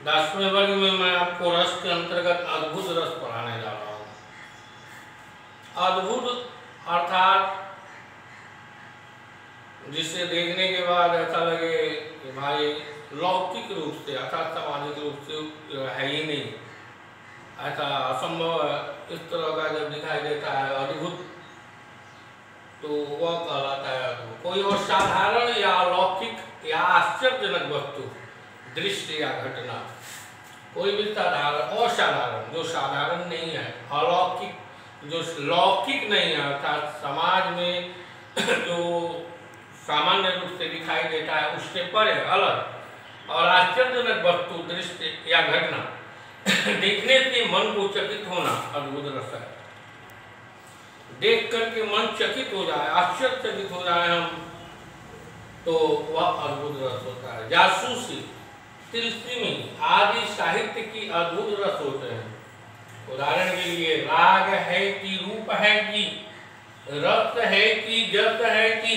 10वें वर्ग में मैं आपको रस के अंतर्गत अद्भुत रस पढ़ाने जा रहा हूँ। अद्भुत अर्थात जिसे देखने के बाद ऐसा लगे कि भाई लौकिक रूप से अर्थात सामाजिक रूप से है ही नहीं, ऐसा असंभव है, इस तरह का जब दिखाई देता है अद्भुत, तो वह कहलाता है अद्भुत। कोई और साधारण या अलौकिक या आश्चर्यजनक वस्तु, दृश्य या घटना, कोई भी साधारण असाधारण जो साधारण नहीं है, अलौकिक जो लौकिक नहीं है, अर्थात समाज में जो सामान्य रूप से दिखाई देता है उससे परे अलग और आश्चर्यजनक वस्तु, दृश्य या घटना देखने से मन को चकित होना अद्भुत रस है। देख करके मन चकित हो जाए, आश्चर्यचकित हो जाए हम, तो वह अद्भुत रस होता है। जासूसी, तिलस्मी आदि साहित्य की अद्भुत रस होते हैं। उदाहरण के लिए राग है कि रूप है कि रस है कि जस है कि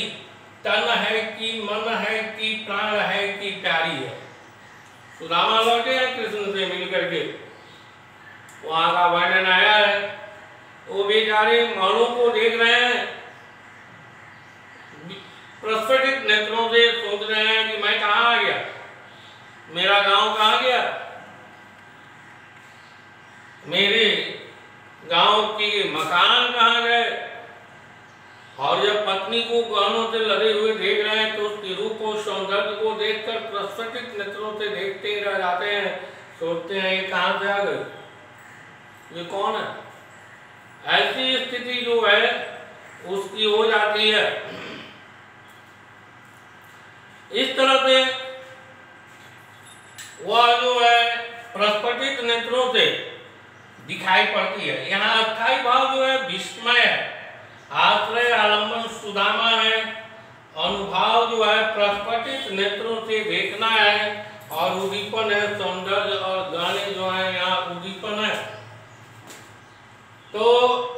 तन है कि मन है कि प्राण है कि प्यारी है। सुदामा लौटे हैं कृष्ण से मिलकर के, वहां का वर्णन आया है, वो बेचारे महलों को देख रहे हैं, प्रस्फुटित नेत्रों से सोच रहे हैं कि मैं कहाँ आ गया, मेरा गांव कहाँ गया, मेरे गांव के मकान कहाँ गए। और जब पत्नी को गहनों से लदे हुए देख रहे हैं तो उसके रूप और सौंदर्य को देखकर प्रस्फुटित नेत्रों से देखते ही रह जाते हैं, सोचते हैं ये कहाँ से आ गए, ये कौन है। ऐसी स्थिति जो है उसकी हो जाती है। इस तरह से वह जो है प्रस्फुटित नेत्रों से दिखाई पड़ती है। यहाँ अस्थायी भाव जो है विस्मय है, आश्रय आलम्बन सुदामा है, अनुभाव जो है प्रस्फुटित नेत्रों से देखना है, और उद्दीपन है सौंदर्य और गाने जो है यहाँ उद्दीपन है। तो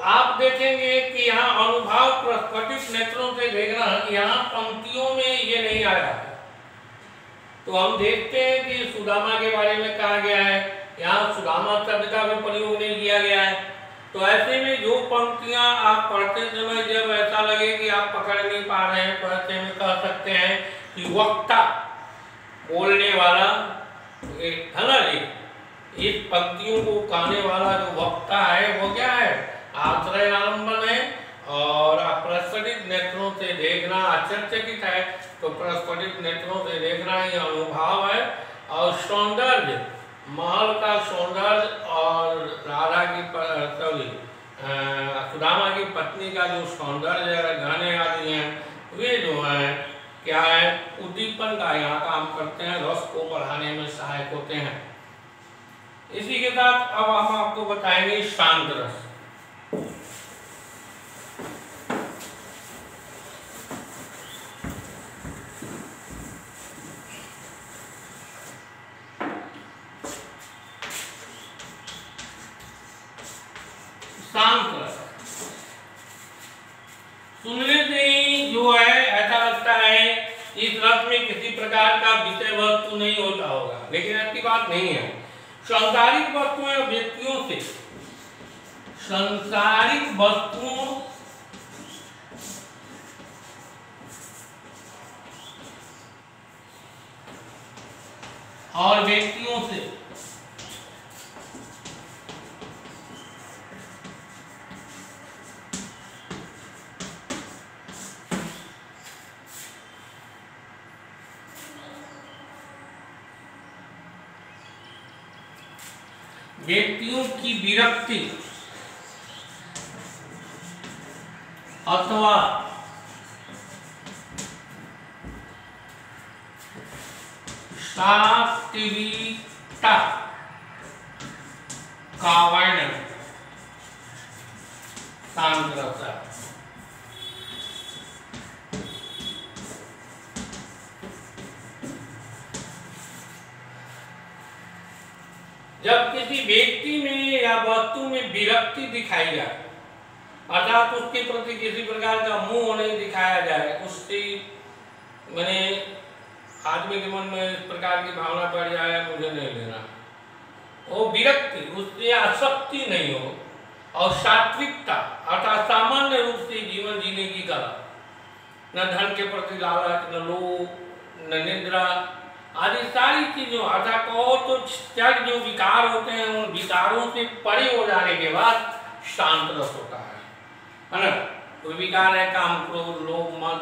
आप देखेंगे कि यहाँ अनुभाव प्रस्फुटित नेत्रों से देखना, यहाँ पंक्तियों में ये नहीं आया है। तो हम देखते हैं कि सुदामा के बारे में कहा गया है, यहाँ सुदामा शब्द का भी प्रयोग नहीं किया गया है। तो ऐसे में जो पंक्तियां आप पढ़ते समय जब ऐसा लगे कि आप पकड़ नहीं पा रहे हैं, तो ऐसे में कह सकते हैं कि वक्ता, बोलने वाला है ना जी, इस पंक्तियों को कहने वाला जो वक्ता है वो क्या है, आश्रय आलम्बन है, और प्रस्फुटित नेत्रों से देखना आश्चर्यचकित है, तो प्रस्फुटित नेत्रों से देखना ये अनुभाव है। और सौंदर्य, महल का सौंदर्य और राधा की सुदामा की पत्नी का जो सौंदर्य है, गाने आदि हैं, वे जो हैं क्या है, उद्दीपन का यहाँ काम करते हैं, रस को बढ़ाने में सहायक होते हैं। इसी के साथ अब हम आपको बताएंगे शांत रस। शांत रस सुनने से ही जो है ऐसा लगता है इस रस में किसी प्रकार का विषय वस्तु नहीं होता होगा, लेकिन ऐसी बात नहीं है। सांसारिक वस्तुओं या व्यक्तियों से, सांसारिक वस्तुओं और व्यक्तियों से व्यक्तियों की विरक्ति अथवा सात्विकता का वर्णन शांत रस है। जब किसी व्यक्ति में या वस्तु में विरक्ति दिखाई जाए, अर्थात उसके प्रति किसी प्रकार का मोह नहीं दिखाया जाए, उससे मैंने आदमी के मन में इस प्रकार की भावना पड़ जाए मुझे नहीं लेना, वो विरक्ति, उससे आसक्ति नहीं हो, और सात्विकता अर्थात सामान्य रूप से जीवन जीने की कला, न धन के प्रति लालच, न लोभ, न निद्रा आदि सारी चीजों अर्थात कहो तो त्याग जो विकार होते हैं उन विकारों से परे हो जाने के बाद शांत रस होता है ना। तो विकार है काम, क्रोध, लोभ, मद,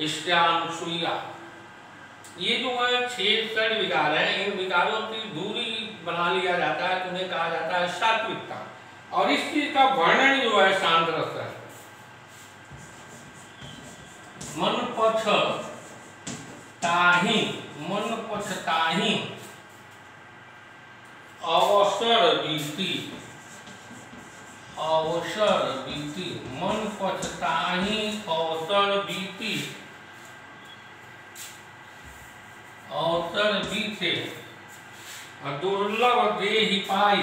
ईर्ष्या, असूया, ये जो है 6 षड विकार हैं। इन विकारों की दूरी बना लिया जाता है तो उन्हें कहा जाता है सात्विकता। और इस चीज का वर्णन जो है शांत रस है। मन पछताहि, मन पछताहि अवसर बीती, अवसर बीती, मन पछताहि अवसर बीती, अवसर बीते, दुर्लभ देहि पाई,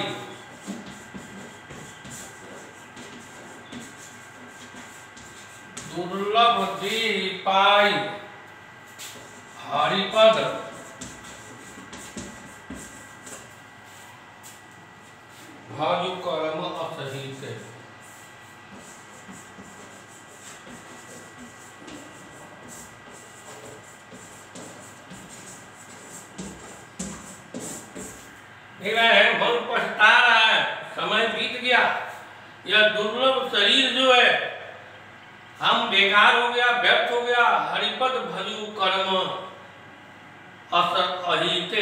दुर्लभ देहि पाई, हरिपद भजु कर्म असहित। मन पछता रहा है, समय बीत गया, यह दुर्लभ शरीर जो है हम बेकार हो गया, व्यर्थ हो गया। हरिपद भजु कर्म अहित,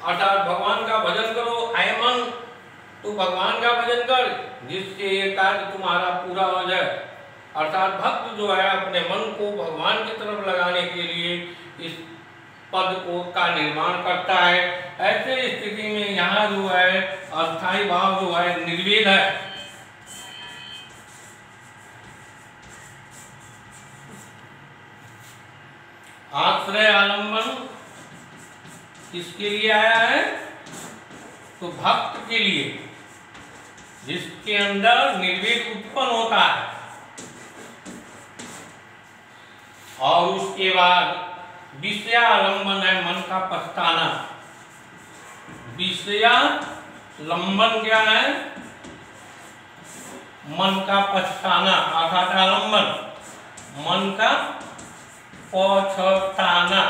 अर्थात भगवान का भजन करो। आय मन, तू भगवान का भजन कर जिससे ये कार्य तुम्हारा पूरा हो जाए। अर्थात भक्त जो है अपने मन को भगवान की तरफ लगाने के लिए इस पद को का निर्माण करता है। ऐसे स्थिति में यहाँ जो है अस्थाई भाव जो है निर्वेद है। आश्रय आलंबन किसके लिए आया है? तो भक्त के लिए, जिसके अंदर निर्वेद उत्पन्न होता है। और उसके बाद विषयालंबन है मन का पछताना। विषयालंबन क्या है? मन का पछताना अर्थात आलंबन, मन का पछताना।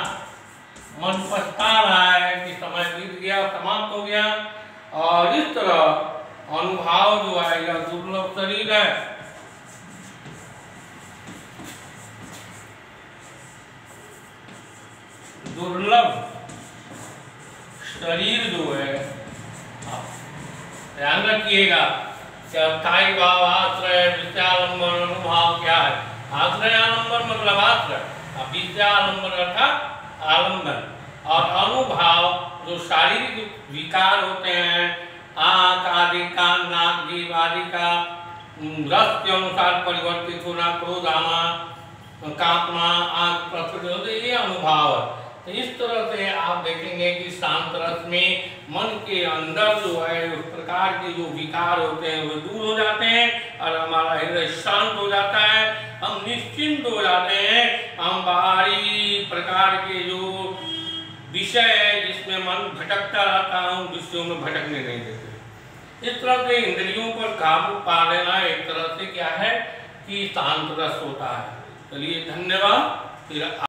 मन पछता रहा है कि समय बीत गया, समाप्त हो गया। और इस तरह अनुभाव जो है यह दुर्लभ शरीर है। दुर्लभ शरीर जो है, ध्यान रखिएगा कि अस्थाई भाव, आश्रय, विषयालंबन, अनुभाव क्या है? आश्रय आलंबन मतलब आश्रय, विषयालंबन अर्थात आलंबन, और अनुभाव जो शारीरिक विकार होते हैं, आंख आदि, कान, नाक, जीभ आदि का रस के अनुसार परिवर्तित होना, क्रोध आना, कांपना, आंख प्रफुल्लित होते, ये अनुभाव है। तो इस तरह से आप देखेंगे कि शांत रस में मन के अंदर जो है उस प्रकार के जो विकार होते हैं वे दूर हो जाते हैं और हमारा हृदय शांत हो जाता है। हम निश्चिंत हो जाते हैं। हम बाहरी प्रकार के जो विषय है जिसमें मन भटकता रहता है उन विषयों में भटकने नहीं देते। इस तरह से इंद्रियों पर काबू पा लेना एक तरह से क्या है कि शांत रस होता है। चलिए धन्यवाद। फिर